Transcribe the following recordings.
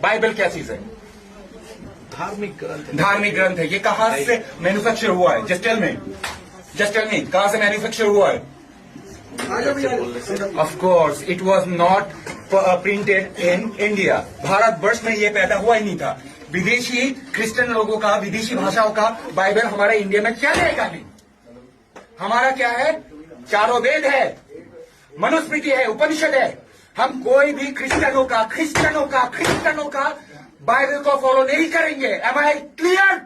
Bible क्या चीज है? धार्मिक ग्रंथ है। ये कहाँ से मैन्युफैक्चर हुआ है? जस्ट टेल मी कहाँ से मैन्युफैक्चर हुआ है? Of course it was not printed in India. Bharatvarsh में ये पैदा हुआ ही नहीं था। विदेशी क्रिश्चियन लोगों का, विदेशी भाषाओं का बाइबल हमारे इंडिया में क्या रहेगा? नहीं, हमारा क्या है? चारों वेद है, मनुस्मृति है, उपनिषद है। हम कोई भी क्रिश्चियनों का बाइबल को फॉलो नहीं करेंगे। Am I clear?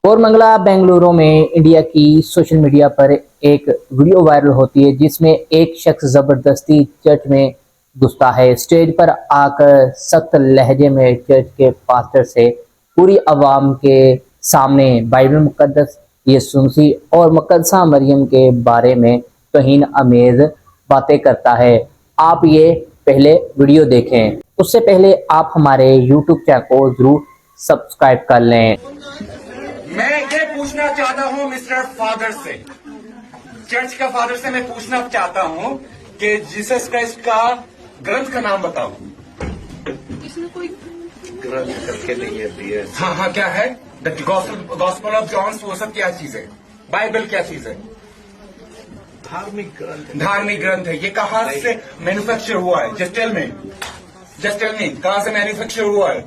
Koramangala Bengaluru में इंडिया की सोशल मीडिया पर एक वीडियो वायरल होती है जिसमें एक शख्स जबरदस्ती चर्च में घुसता है। स्टेज पर आकर सख्त लहजे में चर्च के पास्टर से पूरी आवाम के सामने बाइबल मुकद्दस, यीशु मसीह और मुकद्दसा मरियम के बारे में तौहीन आमेज बातें करता है। आप ये पहले वीडियो देखें, उससे पहले आप हमारे YouTube चैनल को जरूर सब्सक्राइब कर लें। मैं ये पूछना चाहता हूँ मिस्टर फादर से, चर्च का फादर से मैं पूछना चाहता हूँ कि जीसस क्राइस्ट का ग्रंथ का नाम बताओ। इसमें कोई ग्रंथ करके नहीं है। हाँ, क्या है? द गॉस्पेल ऑफ जॉन वो सब क्या चीज है? बाइबल क्या चीज है? धार्मिक ग्रंथ है। ये कहाँ से मैन्युफैक्चर हुआ है? जस्ट टेल मी कहाँ से मैन्युफैक्चर हुआ है?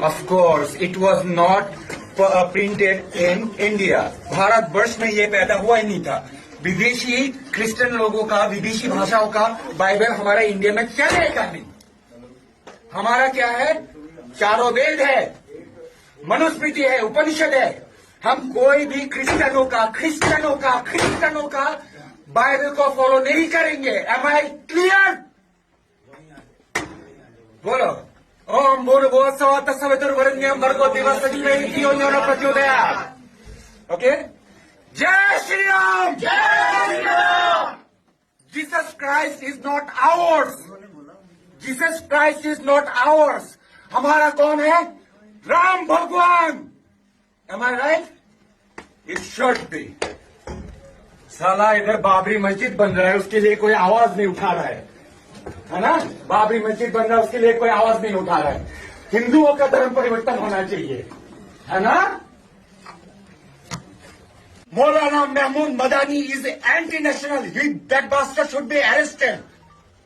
Of course it was not printed in India. Bharatvarsh में ये पैदा हुआ ही नहीं था। विदेशी क्रिश्चियन लोगों का, विदेशी भाषाओं का बाइबल हमारे इंडिया में क्या रहेगा? नहीं, हमारा क्या है? चारों वेद है, मनुस्मृति है, उपनिषद है। हम कोई भी क्रिश्चियनों का बाइबल को फॉलो नहीं करेंगे। Am I clear? बोलो। ओम भूर्भुवः सवितुर्वरेण्यं भर्गो देवस्य धीमहि धियो यो न प्रचोदयात्। ओके, जय Shri Ram. Jesus Christ is not hours. हमारा कौन है? राम भगवान। Am I right? It should be. साला इधर बाबरी मस्जिद बन रहा है, उसके लिए कोई आवाज नहीं उठा रहा है ना? बाबरी मस्जिद बन रहा है, उसके लिए कोई आवाज नहीं उठा रहा है। हिंदुओं का धर्म परिवर्तन होना चाहिए, है ना? Maulana Mahmood Madani is anti national. That bastard should be arrested.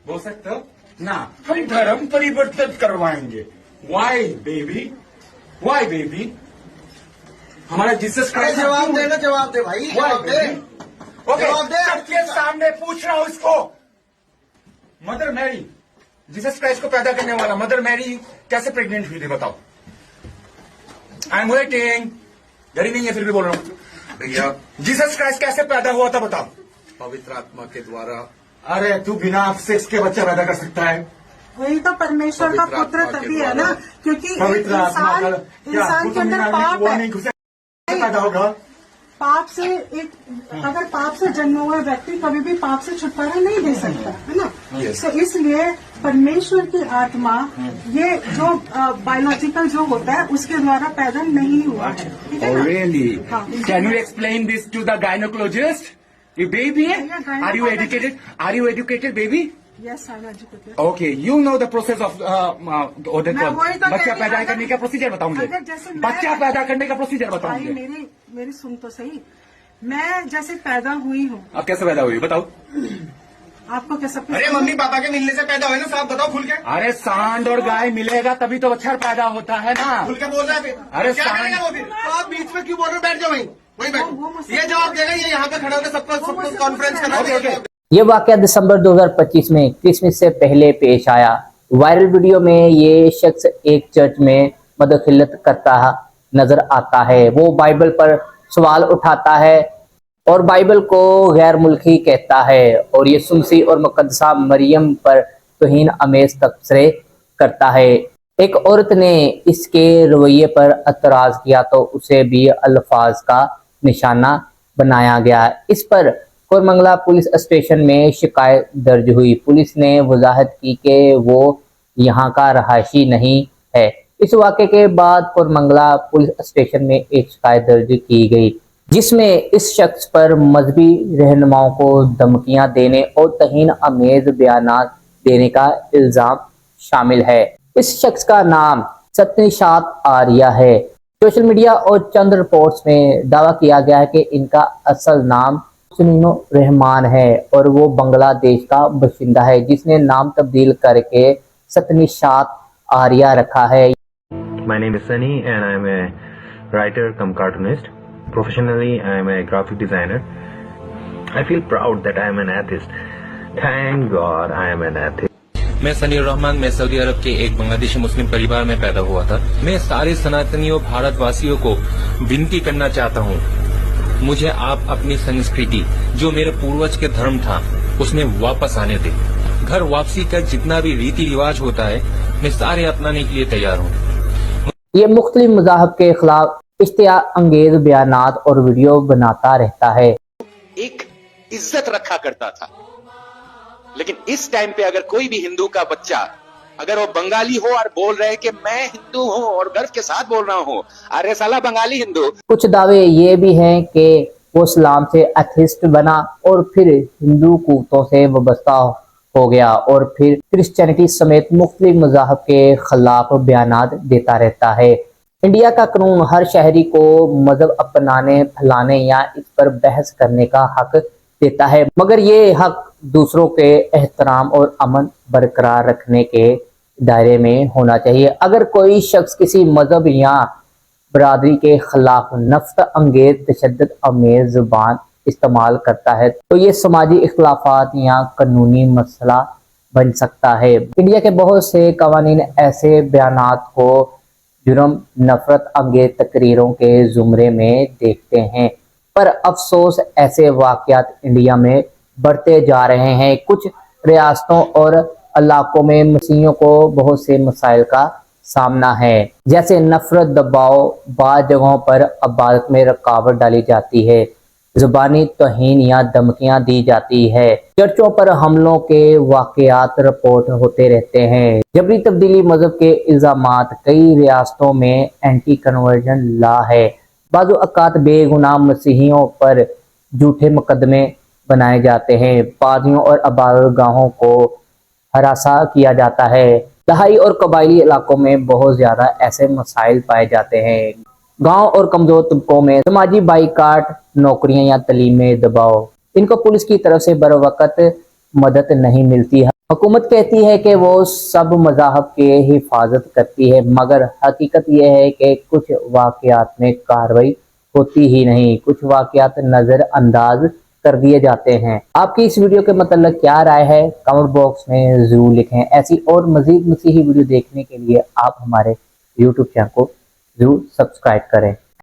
बोल सकते हो ना? हम धर्म परिवर्तन करवाएंगे। Why baby? हमारा जीसस क्राइस्ट जवाब दे भाई, जवाब दे। ओके, सबके सामने पूछ रहा हूं इसको। मदर मैरी, जीसस क्राइस्ट को पैदा करने वाला मदर मैरी कैसे प्रेग्नेंट हुई थी? बताओ। I am waiting. डरी नहीं है फिर भी बोल रहा हूं भैया। जीसस क्राइस्ट कैसे पैदा हुआ था? बताओ। पवित्र आत्मा के द्वारा। अरे तू बिना सेक्स के बच्चा पैदा कर सकता है? वही तो परमेश्वर का पुत्र तभी है ना, क्योंकि पवित्र आत्मा इंसान के अंदर पाप है। पैदा होगा पाप से अगर पाप से जन्म हुआ व्यक्ति कभी भी पाप से छुटकारा नहीं दे सकता, है ना? तो इसलिए परमेश्वर की आत्मा ये जो बायोलॉजिकल जो होता है उसके द्वारा पैदा नहीं हुआ है। ठीक है ना? Really? हाँ। Can you explain this to the gynecologist? You baby? Are you educated, baby? Yes, I'm educated. Okay, you know the process of वही तो बच्चा कहती पैदा हूँ, करने का प्रोसीजर बताऊंगे। अगर जैसे बच्चा पैदा करने का प्रोसीजर भाई बताऊंगे। मेरी सुन तो सही। मैं जैसे पैदा हुई हूँ, आप कैसे पैदा हुई बताओ? आपको कैसा? अरे मम्मी पापा के मिलने से पैदा हुए ना, साफ बताओ खुल के। अरे सांड और गाय मिलेगा तभी तो बच्चा पैदा होता है ना। खुल के बोल रहा है फिर। अरे क्या सांड- करेगा वो फिर? तो आप बीच में क्यों बोल रहे हो? बैठ जाओ वहीं वो बैठ। मुझसे- ये जवाब देगा, ये यहाँ पे खड़ा होकर सबको कॉन्फ्रेंस करना ओके। ये वाकया दिसंबर 2025 में क्रिसमस से पहले पेश आया। वायरल वीडियो में ये शख्स एक चर्च में मदखिलत करता नजर आता है। वो बाइबल पर सवाल उठाता है और बाइबल को गैर मुल्की कहता है और यीशु मसीह और मुकद्दसा मरियम पर तौहीन आमेज तबसरे करता है। एक औरत ने इसके रवैये पर एतराज किया तो उसे भी अल्फाज का निशाना बनाया गया। इस पर कोरमंगला पुलिस स्टेशन में शिकायत दर्ज हुई। पुलिस ने वजाहत की कि वो यहाँ का रहायशी नहीं है। इस वाक़े के बाद कोरमंगला पुलिस स्टेशन में एक शिकायत दर्ज की गई जिसमें इस शख्स पर मजहबी रहनुमाओं को धमकियां देने और तौहीन आमेज बयानात देने का इल्जाम शामिल है। इस शख्स का नाम सतनिशात आर्या है। सोशल मीडिया और चंद रिपोर्ट्स में दावा किया गया है कि इनका असल नाम सुनीनो रहमान है और वो बांग्लादेश का बाशिंदा है, जिसने नाम तब्दील करके सतनिशात आर्या रखा है। My name is Sunny and I am a writer cum cartoonist. Professionally, I am a graphic designer. I feel proud that I am an atheist. Thank God I am an atheist. मैं सनी रहमान, मैं Saudi अरब के एक बांग्लादेशी मुस्लिम परिवार में पैदा हुआ था। मैं सारे सनातनियों भारतवासियों को विनती करना चाहता हूँ, मुझे आप अपनी संस्कृति जो मेरे पूर्वज के धर्म था उसमें वापस आने दें। घर वापसी का जितना भी रीति रिवाज होता है मैं सारे अपनाने के लिए तैयार हूँ। ये मुख्तलिफ मज़ाहब के खिलाफ इश्तिया अंगेज बयानात और वीडियो बनाता रहता है। एक इज्जत रखा करता था, लेकिन इस टाइम पे अगर कोई भी हिंदू का बच्चा अगर वो बंगाली हो और बोल रहे कि मैं हिंदू हूँ और गर्व के साथ बोल रहा हूँ, अरे साला बंगाली हिंदू। कुछ दावे ये भी हैं कि वो इस्लाम से एथिस्ट बना और फिर हिंदू कुतों से वाबस्ता हो गया और फिर क्रिश्चियनिटी समेत मुख्तलिफ मज़ाहब के खिलाफ बयानात देता रहता है। इंडिया का कानून हर शहरी को मजहब अपनाने, फैलाने या इस पर बहस करने का हक देता है, मगर ये हक दूसरों के एहतराम और अमन बरकरार रखने के दायरे में होना चाहिए। अगर कोई शख्स किसी मजहब या बरादरी के खिलाफ नफरत अंगेज तशद्दुद आमेज जुबान इस्तेमाल करता है तो ये समाजी इख्तलाफात या कानूनी मसला बन सकता है। इंडिया के बहुत से कवानीन ऐसे बयानात को जुर्म नफरत अंगेज तकरीरों के जुमरे में देखते हैं, पर अफसोस ऐसे वाकयात इंडिया में बढ़ते जा रहे हैं। कुछ रियासतों और इलाकों में मसीहियों को बहुत से मसाइल का सामना है, जैसे नफरत, दबाव, बाज़ जगहों पर इबादत में रुकावट डाली जाती है, ज़ुबानी तौहीन या धमकियां दी जाती है, चर्चों पर हमलों के वाकयात रिपोर्ट होते रहते हैं, जबरी तब्दीली मजहब के इल्जामात, कई रियासतों में एंटी कन्वर्जन लॉ है, बाज़ औक़ात बेगुनाह मसीहियों पर झूठे मुकदमे बनाए जाते हैं, पादियों और इबादतगाहों को हरासा किया जाता है। दहाई और कबायली इलाकों में बहुत ज़्यादा ऐसे मसाइल पाए जाते हैं। गांव और कमजोर तबकों में समाजी बाइकाट, नौकरियां या तालीम में दबाव, इनको पुलिस की तरफ से बर वक्त मदद नहीं मिलती है। हुकूमत कहती है कि वो सब मज़ाहब के हिफाजत करती है, मगर हकीकत यह है कि कुछ वाकयात में कार्रवाई होती ही नहीं, कुछ वाकयात नज़रअंदाज कर दिए जाते हैं। आपकी इस वीडियो के मतलब क्या राय है, कमेंट बॉक्स में जरूर लिखें। ऐसी और मजीद मसीही वीडियो देखने के लिए आप हमारे YouTube चैनल को जरूर सब्सक्राइब करें।